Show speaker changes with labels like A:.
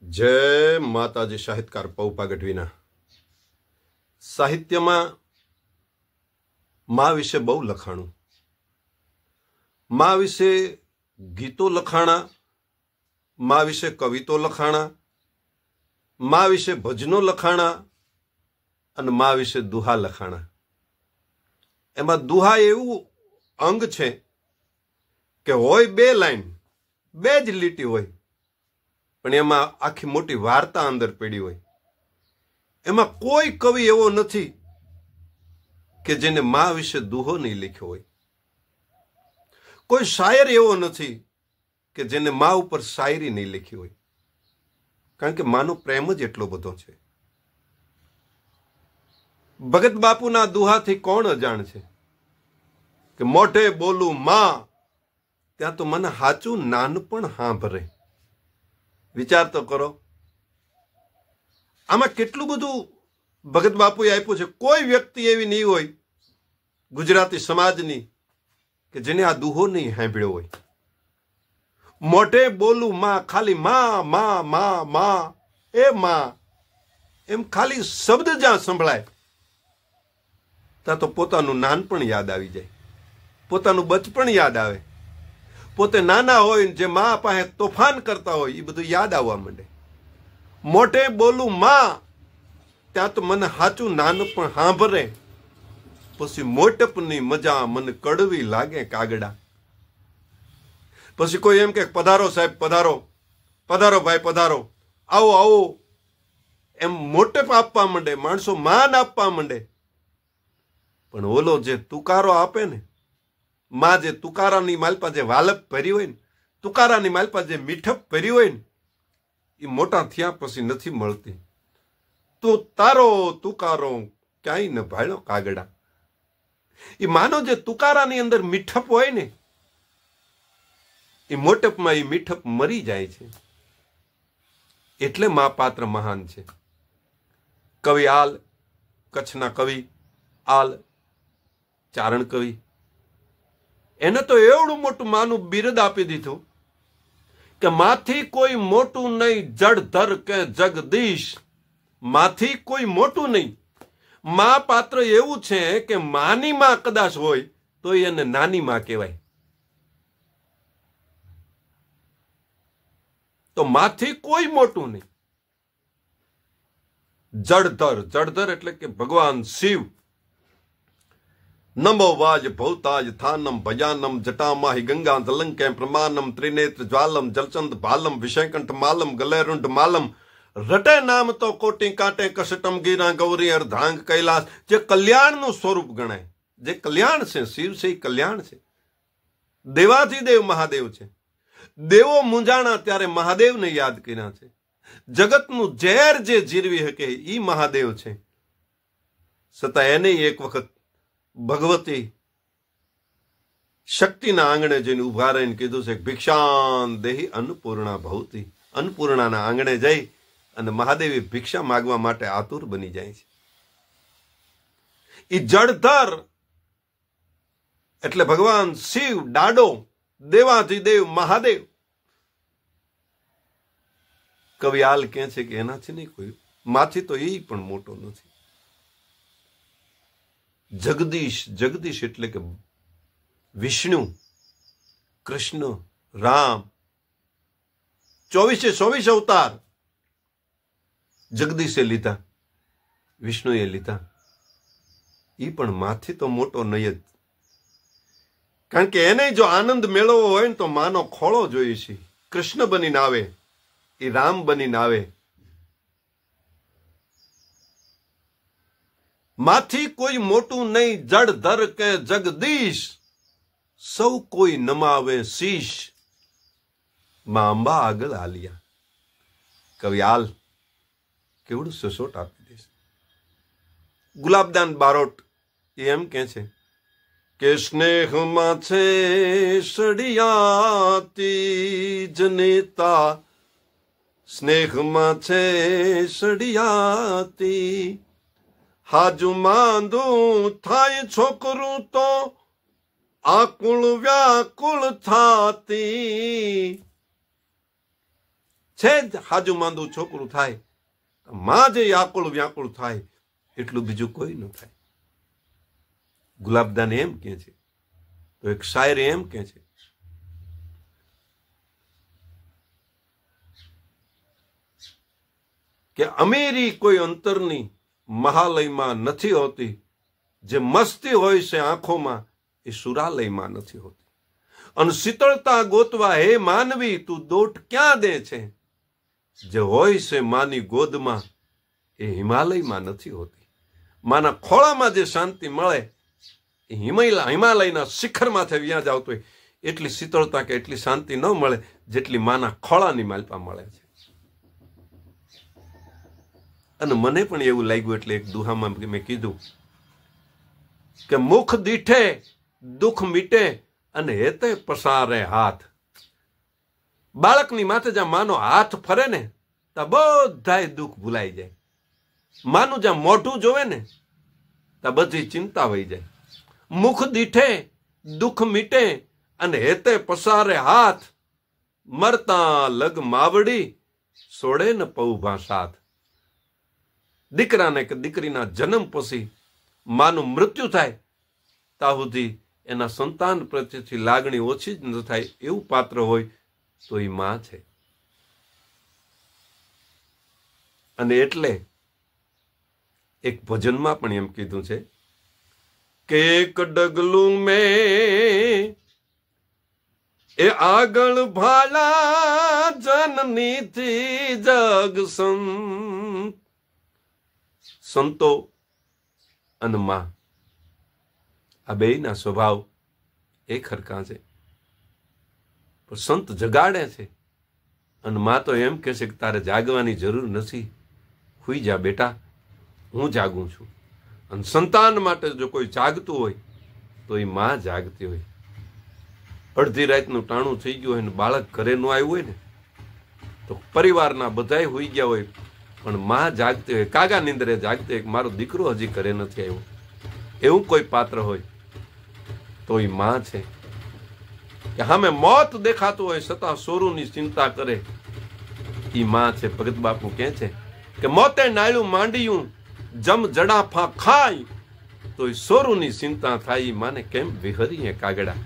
A: जय माताजी। साहित्यकार पौपा गढ़वीना साहित्य में माँ विषे बहु लखाणु, माँ विषे गीतो लखाणा, माँ विषे कवितो लखाणा, माँ विषे भजनो लखाणा और माँ विषे दुहा लखाणा। एमा दुहा एवं अंग छे के होय बे लाइन, बे ज लीटी होय, पण एमा आखी मोटी वार्ता अंदर पड़ी होय। एमा कोई कवि एवो नथी के जेने माँ विषे दुहो नहीं लिख्यो होय। कोई शायर एवो नथी के जेने माँ उपर शायरी नहीं लिखी होय, कारण के मानो प्रेम ज एटलो बधो छे। भगत बापूना दुहाथी कोण अजाण छे के मोटे बोलू माँ त्या तो मन हाचू नानपण सांभरे। विचार तो करो, आमा केटलुं बधुं भगत बापुए आप्युं छे। कोई व्यक्ति एवी नहीं होय गुजराती समाजनी के जेने आ दुहो नहीं सांभळ्यो होय। मोटे बोलू माँ, खाली माँ माँ माँ माँ ए माँ एम खाली शब्द ज्यां संभळाय ત્યાં તો પોતાનું નાનપણ યાદ આવી જાય, પોતાનું બચપણ યાદ આવે, પોતે નાના હોય જે મા પાસે તોફાન કરતા હોય એ બધું યાદ આવવા માંડે। મોટે બોલું માં ત્યાં તો મને સાચું નાનપણ સાંભળે, પછી મોટપની મજા મને કડવી લાગે કાગડા। પછી કોઈ એમ કે પધારો સાહેબ પધારો, પધારો ભાઈ પધારો, આવો આવો, એમ મોટપ આપવા માંડે, માણસો માન આપવા માંડે। પણ ઓલો જે તુકારો આપે ને, માં જે તુકારાની માલપા જે વાલપ ભરી હોય ને, તુકારાની માલપા જે મીઠપ ભરી હોય ને, એ મોટા થયા પછી નથી મળતી। તું તારો તુકારો ક્યાંય ન ભાળ્યો કાગડા। એ માનો જે તુકારાની અંદર મીઠપ હોય ને, એ મોટપમાં એ મીઠપ મરી જાય છે। એટલે મા પાત્ર મહાન છે। કવિ આલ, કચ્છના કવિ આલ ચારણ કવિ, એને તો એવડું મોટું માનું બિરદ આપી દીધું કે માથી કોઈ મોટું નહીં જડધર કે જગદીશ। માથી કોઈ મોટું નહીં। મા પાત્ર એવું છે કે માની માં કદાચ હોય તો એને નાની માં કહેવાય। તો માથી કોઈ મોટું નહીં। જડધર, જડધર એટલે કે ભગવાન શિવ। नमो वाज भौताज थानम भयानम जटामाहि गंगा जलंके प्रमानम त्रिनेत्र ज्वालम जलचंद भालम विषयकंठ मालम गलेरुंड मालम रटे नाम तो कोटि काटे कसटम गिरा गौरी अर्धांग कैलाश। जे कल्याण नु स्वरूप गणाय, जे कल्याण से शिव से कल्याण से। देवाधिदेव महादेव छे। देवो मुंजाणा त्यारे महादेव ने याद कर्या छे। जगत नु झेर जे जीरवी हके ई महादेव छे। छतां एने एक वखत भगवती शक्तिना आंगणे जईने उभा रहीने कीधुं छे भिक्षान देहि अन्नपूर्णा भवती। अन्नपूर्णाना आंगणे जई अने महादेवी भिक्षा मागवा माटे आतुर बनी जाय छे। ई जड़धर एटले भगवान शिव, डाडो, देवाधिदेव महादेव। कवि आल कहे छे के एनाथी नहीं कोई माथी तो ई पण मोटो नथी। जगदीश, जगदीश एटले के विष्णु, कृष्ण, राम, 24 अवतार जगदीशे लीधा, विष्णुए लीधा। ई पण माथी तो मोटो नहीं ज, कारण के एने जो आनंद मेळवવો હોય ને તો માનો ખોળો જોઈએ છે। કૃષ્ણ બનીને આવે, એ રામ બનીને આવે। माथी कोई मोटू नहीं जड़धर के जगदीश, सौ कोई नमावे शीश। मां अंबा आगळ आलिया। कवि आल केवड़ू ससोट आपी दे। गुलाबदान बारोट एम कहे छे के स्नेह मां छे सड़ियाती जनेता, स्नेह मां छे सड़ियाती। हाजू मांदू थाय छोकरू तो आकुल व्याकुल थाती। છે જ હાજુ માંદું છોકરું થાય, માં જે આકુળ વ્યાકુળ થાય એટલું બીજું કોઈ ન થાય. ગુલાબદાન એમ કે છે, તો એક શાયર એમ કે છે કે અમેરી કોઈ અંતરની મહાલયમાં નથી હોતી, જે મસ્તી હોય છે આંખોમાં એ સુરાલયમાં નથી હોતી. અને શીતળતા ગોતવા હે માનવી તું દોટ ક્યાં દે છે, જે હોય છે માની ગોદમાં એ હિમાલયમાં નથી હોતી. માના ખોળામાં જે શાંતિ મળે એ હિમાલયના શિખરમાંથી વ્યાજ આવતો હોય એટલી શીતળતા કે એટલી શાંતિ ન મળે જેટલી માના ખોળાની માલપા મળે છે. અને મને પણ એવું લાગ્યું એટલે એક દુહામાં મેં કીધું કે મુખ દીઠે દુઃખ મીટે અને હેતે પસારે હાથ. બાળકની માથે જ્યાં માનો હાથ ફરે ને ત્યાં બધાય દુઃખ ભૂલાઈ જાય. માનું જ્યાં મોઢું જોવે ને ત્યાં બધી ચિંતા વહી જાય. મુખ દીઠે દુઃખ મીટે અને હેતે પસારે હાથ, મરતા લગ માવડી સોડે ને પૌભા સાથ. દીકરાને કે દીકરીના જન્મ પછી માનું મૃત્યુ થાય ત્યાં સુધી એના સંતાન પ્રત્યેથી લાગણી ઓછી જ ન થાય એવું પાત્ર હોય તો એ માં છે. અને એટલે એક ભજનમાં પણ એમ કીધું છે કે એક ડગલું મેં એ આગળ ભાલા જનનીથી જગ સંતો અને માં આ બેયના સ્વભાવ એક હરખા છે. પણ સંત જગાડે છે અને માં તો એમ કહે છે કે તારે જાગવાની જરૂર નથી, હુઈ જા બેટા, હું જાગું છું. અને સંતાન માટે જો કોઈ જાગતું હોય તો એ માં જાગતી હોય. અડધી રાતનું ટાણું થઈ ગયું હોય ને બાળક ઘરે ન આવ્યું હોય ને તો પરિવારના બધાય હુઈ ગયા હોય પણ માં જાગતી હોય, કાગા નિંદરે જાગતી હોય, મારો દીકરો હજી ઘરે નથી આવ્યો, એવું કોઈ પાત્ર હોય તો એ માં છે. કે સામે મોત દેખાતું હોય છતાં સોરુની ચિંતા કરે એ માં છે. ભગત બાપુ કહે છે કે મોતે નાળ્યું માંડ્યું જમ જડાફા ખાય તો સોરુની ચિંતા થાય. માને કેમ વિહરીએ કાગડા.